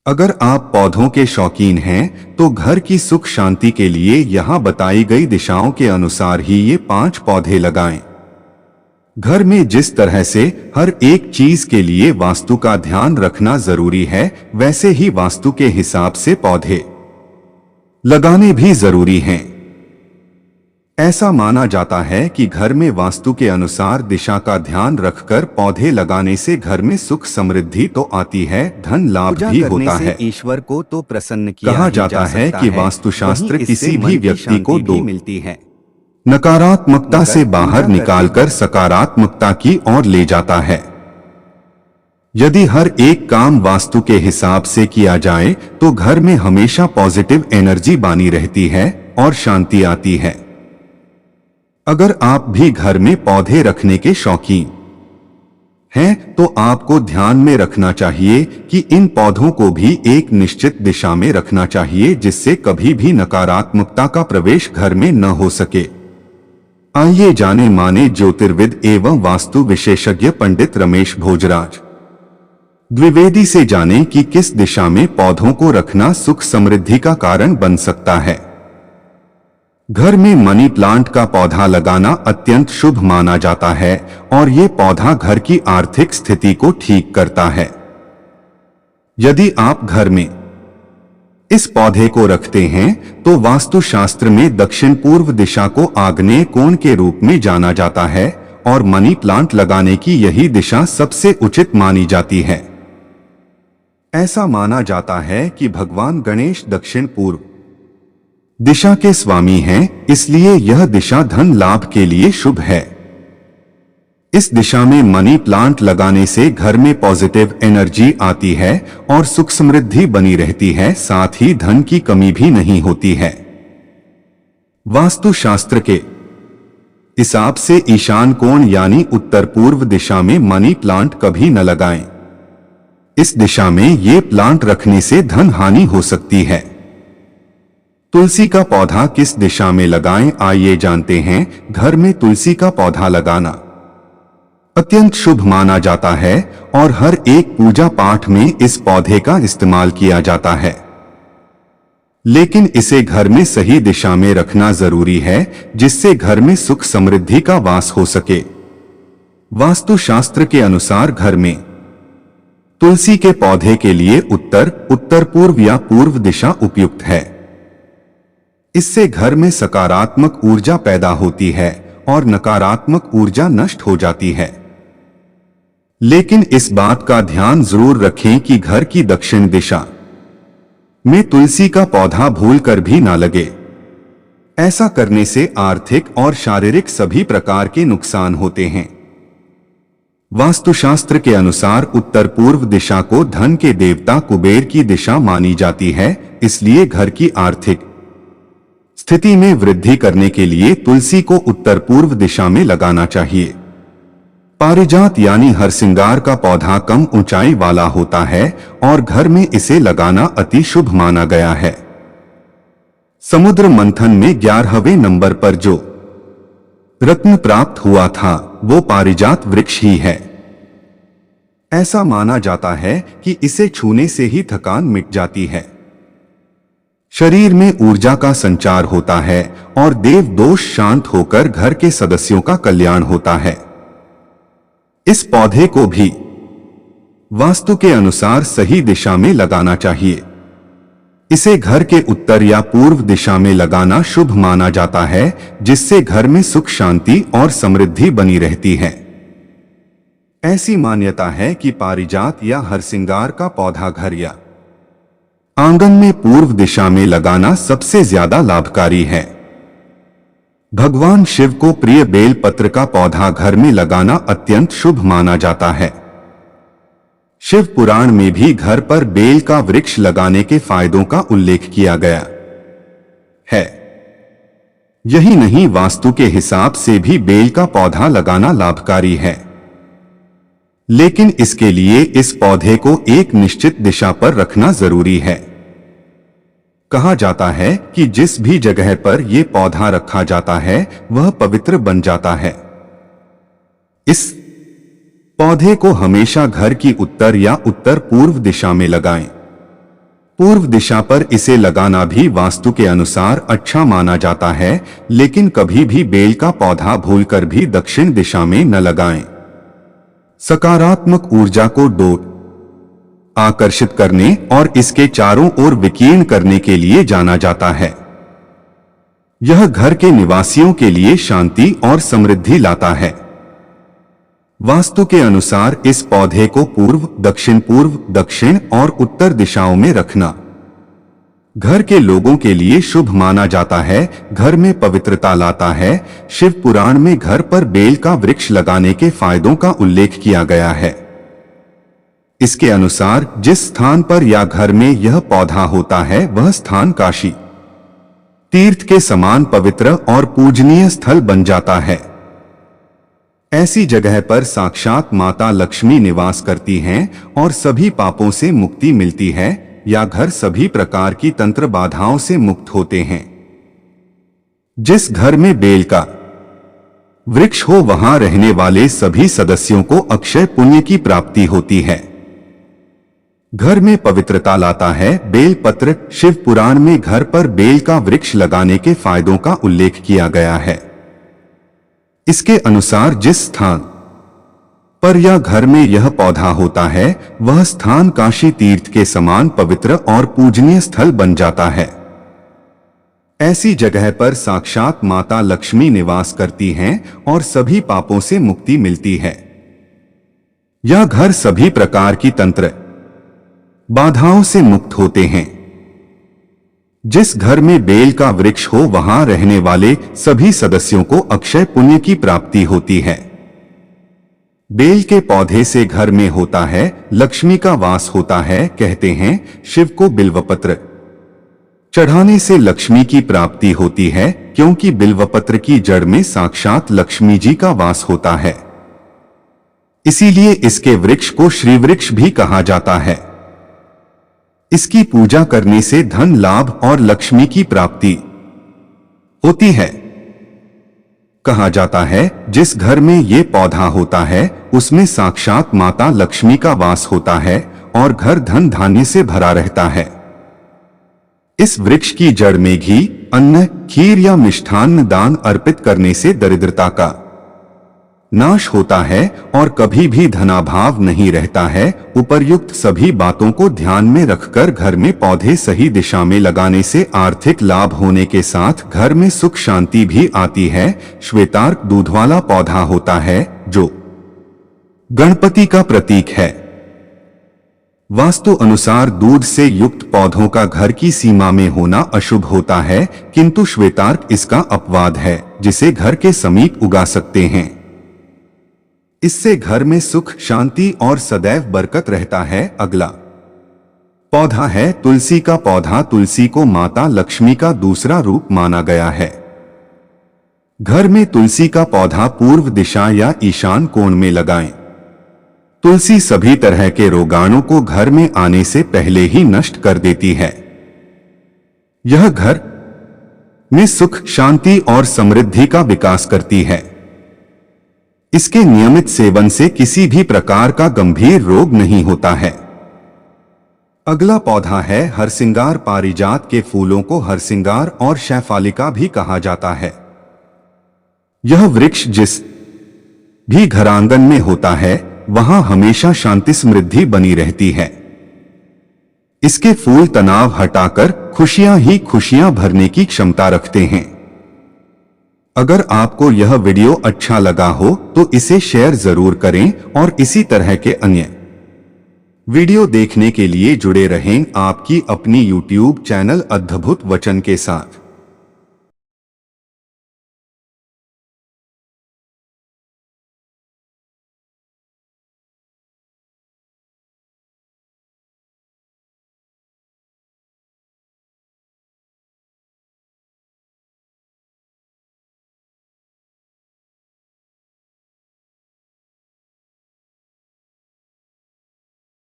अगर आप पौधों के शौकीन हैं तो घर की सुख शांति के लिए यहाँ बताई गई दिशाओं के अनुसार ही ये 5 पौधे लगाएं। घर में जिस तरह से हर एक चीज के लिए वास्तु का ध्यान रखना जरूरी है, वैसे ही वास्तु के हिसाब से पौधे लगाने भी जरूरी हैं। ऐसा माना जाता है कि घर में वास्तु के अनुसार दिशा का ध्यान रखकर पौधे लगाने से घर में सुख समृद्धि तो आती है, धन लाभ भी होता है। ईश्वर को तो प्रसन्न किया कहा जाता है कि वास्तुशास्त्र किसी भी व्यक्ति को दो मिलती है, नकारात्मकता से बाहर निकालकर सकारात्मकता की ओर ले जाता है। यदि हर एक काम वास्तु के हिसाब से किया जाए तो घर में हमेशा पॉजिटिव एनर्जी बनी रहती है और शांति आती है। अगर आप भी घर में पौधे रखने के शौकीन हैं तो आपको ध्यान में रखना चाहिए कि इन पौधों को भी एक निश्चित दिशा में रखना चाहिए, जिससे कभी भी नकारात्मकता का प्रवेश घर में न हो सके। आइए जाने माने ज्योतिर्विद एवं वास्तु विशेषज्ञ पंडित रमेश भोजराज द्विवेदी से जानें कि किस दिशा में पौधों को रखना सुख समृद्धि का कारण बन सकता है। घर में मनी प्लांट का पौधा लगाना अत्यंत शुभ माना जाता है और ये पौधा घर की आर्थिक स्थिति को ठीक करता है। यदि आप घर में इस पौधे को रखते हैं तो वास्तुशास्त्र में दक्षिण पूर्व दिशा को आग्नेय कोण के रूप में जाना जाता है और मनी प्लांट लगाने की यही दिशा सबसे उचित मानी जाती है। ऐसा माना जाता है कि भगवान गणेश दक्षिण पूर्व दिशा के स्वामी हैं, इसलिए यह दिशा धन लाभ के लिए शुभ है। इस दिशा में मनी प्लांट लगाने से घर में पॉजिटिव एनर्जी आती है और सुख समृद्धि बनी रहती है, साथ ही धन की कमी भी नहीं होती है। वास्तुशास्त्र के हिसाब से ईशान कोण यानी उत्तर पूर्व दिशा में मनी प्लांट कभी न लगाएं। इस दिशा में ये प्लांट रखने से धन हानि हो सकती है। तुलसी का पौधा किस दिशा में लगाएं, आइए जानते हैं। घर में तुलसी का पौधा लगाना अत्यंत शुभ माना जाता है और हर एक पूजा पाठ में इस पौधे का इस्तेमाल किया जाता है, लेकिन इसे घर में सही दिशा में रखना जरूरी है, जिससे घर में सुख समृद्धि का वास हो सके। वास्तुशास्त्र के अनुसार घर में तुलसी के पौधे के लिए उत्तर पूर्व या पूर्व दिशा उपयुक्त है। इससे घर में सकारात्मक ऊर्जा पैदा होती है और नकारात्मक ऊर्जा नष्ट हो जाती है। लेकिन इस बात का ध्यान जरूर रखें कि घर की दक्षिण दिशा में तुलसी का पौधा भूलकर भी ना लगे। ऐसा करने से आर्थिक और शारीरिक सभी प्रकार के नुकसान होते हैं। वास्तुशास्त्र के अनुसार उत्तर पूर्व दिशा को धन के देवता कुबेर की दिशा मानी जाती है, इसलिए घर की आर्थिक स्थिति में वृद्धि करने के लिए तुलसी को उत्तर पूर्व दिशा में लगाना चाहिए। पारिजात यानी हरसिंगार का पौधा कम ऊंचाई वाला होता है और घर में इसे लगाना अति शुभ माना गया है। समुद्र मंथन में 11वें नंबर पर जो रत्न प्राप्त हुआ था वो पारिजात वृक्ष ही है। ऐसा माना जाता है कि इसे छूने से ही थकान मिट जाती है, शरीर में ऊर्जा का संचार होता है और देव दोष शांत होकर घर के सदस्यों का कल्याण होता है। इस पौधे को भी वास्तु के अनुसार सही दिशा में लगाना चाहिए। इसे घर के उत्तर या पूर्व दिशा में लगाना शुभ माना जाता है, जिससे घर में सुख शांति और समृद्धि बनी रहती है। ऐसी मान्यता है कि पारिजात या हरसिंगार का पौधा घर या आंगन में पूर्व दिशा में लगाना सबसे ज्यादा लाभकारी है। भगवान शिव को प्रिय बेल पत्र का पौधा घर में लगाना अत्यंत शुभ माना जाता है। शिव पुराण में भी घर पर बेल का वृक्ष लगाने के फायदों का उल्लेख किया गया है। यही नहीं, वास्तु के हिसाब से भी बेल का पौधा लगाना लाभकारी है, लेकिन इसके लिए इस पौधे को एक निश्चित दिशा पर रखना जरूरी है। कहा जाता है कि जिस भी जगह पर यह पौधा रखा जाता है वह पवित्र बन जाता है। इस पौधे को हमेशा घर की उत्तर या उत्तर पूर्व दिशा में लगाएं। पूर्व दिशा पर इसे लगाना भी वास्तु के अनुसार अच्छा माना जाता है, लेकिन कभी भी बेल का पौधा भूलकर भी दक्षिण दिशा में न लगाएं। सकारात्मक ऊर्जा को आकर्षित करने और इसके चारों ओर विकीर्ण करने के लिए जाना जाता है। यह घर के निवासियों के लिए शांति और समृद्धि लाता है। वास्तु के अनुसार इस पौधे को पूर्व, दक्षिण और उत्तर दिशाओं में रखना घर के लोगों के लिए शुभ माना जाता है, घर में पवित्रता लाता है। शिव पुराण में घर पर बेल का वृक्ष लगाने के फायदों का उल्लेख किया गया है। इसके अनुसार जिस स्थान पर या घर में यह पौधा होता है वह स्थान काशी तीर्थ के समान पवित्र और पूजनीय स्थल बन जाता है। ऐसी जगह पर साक्षात माता लक्ष्मी निवास करती हैं और सभी पापों से मुक्ति मिलती है, या घर सभी प्रकार की तंत्र बाधाओं से मुक्त होते हैं। जिस घर में बेल का वृक्ष हो वहां रहने वाले सभी सदस्यों को अक्षय पुण्य की प्राप्ति होती है। घर में पवित्रता लाता है बेल पत्र। शिव पुराण में घर पर बेल का वृक्ष लगाने के फायदों का उल्लेख किया गया है। इसके अनुसार जिस स्थान पर या घर में यह पौधा होता है वह स्थान काशी तीर्थ के समान पवित्र और पूजनीय स्थल बन जाता है। ऐसी जगह पर साक्षात माता लक्ष्मी निवास करती हैं और सभी पापों से मुक्ति मिलती है। यह घर सभी प्रकार की तंत्र बाधाओं से मुक्त होते हैं। जिस घर में बेल का वृक्ष हो वहां रहने वाले सभी सदस्यों को अक्षय पुण्य की प्राप्ति होती है। बेल के पौधे से घर में होता है लक्ष्मी का वास होता है। कहते हैं शिव को बिल्वपत्र चढ़ाने से लक्ष्मी की प्राप्ति होती है, क्योंकि बिल्वपत्र की जड़ में साक्षात लक्ष्मी जी का वास होता है। इसीलिए इसके वृक्ष को श्री वृक्ष भी कहा जाता है। इसकी पूजा करने से धन लाभ और लक्ष्मी की प्राप्ति होती है। कहा जाता है जिस घर में ये पौधा होता है उसमें साक्षात माता लक्ष्मी का वास होता है और घर धन धान्य से भरा रहता है। इस वृक्ष की जड़ में घी, अन्न, खीर या मिष्ठान्न दान अर्पित करने से दरिद्रता का नाश होता है और कभी भी धनाभाव नहीं रहता है। उपर्युक्त सभी बातों को ध्यान में रखकर घर में पौधे सही दिशा में लगाने से आर्थिक लाभ होने के साथ घर में सुख शांति भी आती है। श्वेतार्क दूध वाला पौधा होता है जो गणपति का प्रतीक है। वास्तु अनुसार दूध से युक्त पौधों का घर की सीमा में होना अशुभ होता है, किंतु श्वेतार्क इसका अपवाद है जिसे घर के समीप उगा सकते हैं। इससे घर में सुख शांति और सदैव बरकत रहता है। अगला पौधा है तुलसी का पौधा। तुलसी को माता लक्ष्मी का दूसरा रूप माना गया है। घर में तुलसी का पौधा पूर्व दिशा या ईशान कोण में लगाएं। तुलसी सभी तरह के रोगाणु को घर में आने से पहले ही नष्ट कर देती है। यह घर में सुख शांति और समृद्धि का विकास करती है। इसके नियमित सेवन से किसी भी प्रकार का गंभीर रोग नहीं होता है। अगला पौधा है हरसिंगार। पारिजात के फूलों को हरसिंगार और शैफालिका भी कहा जाता है। यह वृक्ष जिस भी घरांगन में होता है वहां हमेशा शांति समृद्धि बनी रहती है। इसके फूल तनाव हटाकर खुशियां ही खुशियां भरने की क्षमता रखते हैं। अगर आपको यह वीडियो अच्छा लगा हो तो इसे शेयर जरूर करें और इसी तरह के अन्य वीडियो देखने के लिए जुड़े रहें आपकी अपनी YouTube चैनल अद्भुत वचन के साथ।